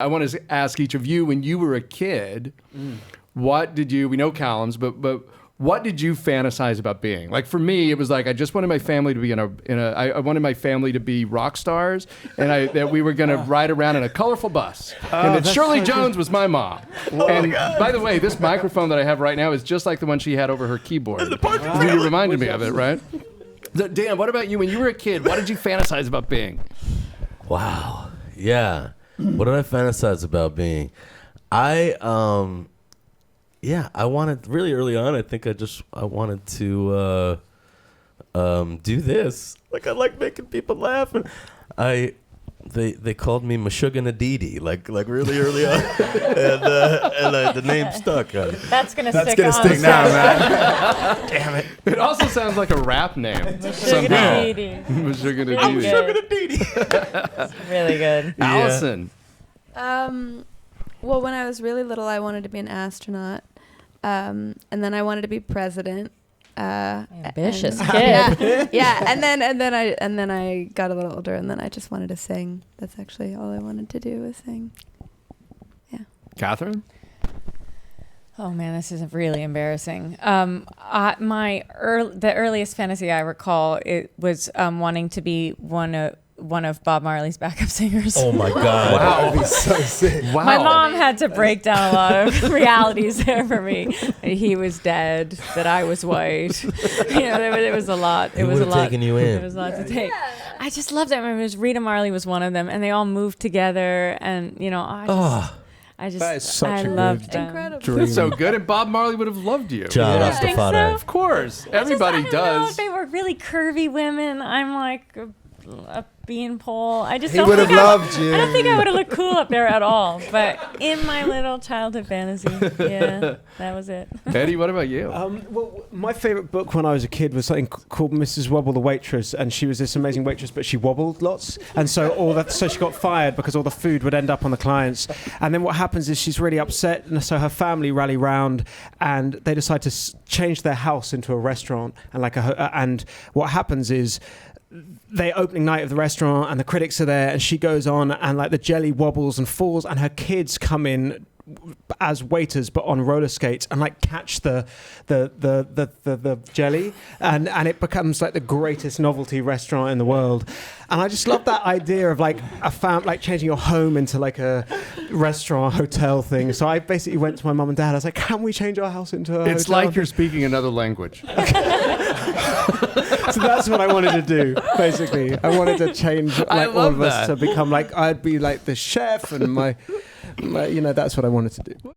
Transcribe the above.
I want to ask each of you, when you were a kid, what did you, we know Callum's, but what did you fantasize about being? Like for me, it was like I just wanted my family to be I wanted my family to be rock stars, and that we were going to ride around in a colorful bus. And that Shirley Jones was my mom. And by the way, this microphone that I have right now is just like the one she had over her keyboard. You reminded me of it, right? Dan, what about you? When you were a kid, what did you fantasize about being? Wow. Yeah. What did I fantasize about being? I wanted really early on. I think I wanted to do this. Like I like making people laugh, and they called me Meshuggah Nadidi like really early on, and the name stuck. That's gonna stick now, man. Damn it! It also sounds like a rap name. Meshuggah Nadidi. Meshuggah Nadidi. I'm Meshuggah Nadidi. Really good. Yeah. Allison. Well, when I was really little, I wanted to be an astronaut, and then I wanted to be president. Ambitious kid. Yeah, and then I got a little older, and then I just wanted to sing. That's actually all I wanted to do was sing. Yeah. Catherine? Oh man, this is really embarrassing. The earliest fantasy I recall it was wanting to be one of Bob Marley's backup singers. Oh my God! Wow, that'd be so sick. Wow. My mom had to break down a lot of realities there for me. He was dead, that I was white. It was a lot. It was a lot. Taken you in. It was a lot to take. I just loved it. I mean, Rita Marley was one of them, and they all moved together. And That is such a loved good them. Incredible. dream. That's so good, and Bob Marley would have loved you. John You think Rastafari. so? Of course. Everybody I don't know does. if they were really curvy women. I'm like a beanpole. I just He don't would think have loved you. I don't think I would have looked cool up there at all. But in my little childhood fantasy, yeah, that was it. Eddie, what about you? Well, my favorite book when I was a kid was something called Mrs. Wobble the Waitress, and she was this amazing waitress, but she wobbled lots, and so she got fired because all the food would end up on the clients. And then what happens is she's really upset, and so her family rally round, and they decide to change their house into a restaurant, and what happens is, the opening night of the restaurant and the critics are there, and she goes on, and like the jelly wobbles and falls, and her kids come in as waiters but on roller skates and like catch the jelly, and it becomes like the greatest novelty restaurant in the world. And I just love that idea of like like changing your home into like a restaurant hotel thing. So I basically went to my mum and dad. I was like, can we change our house into a It's hotel? like you're speaking another language. So that's what I wanted to do, basically. I wanted to change like all of us that. to become like, I'd be like the chef, and my that's what I wanted to do.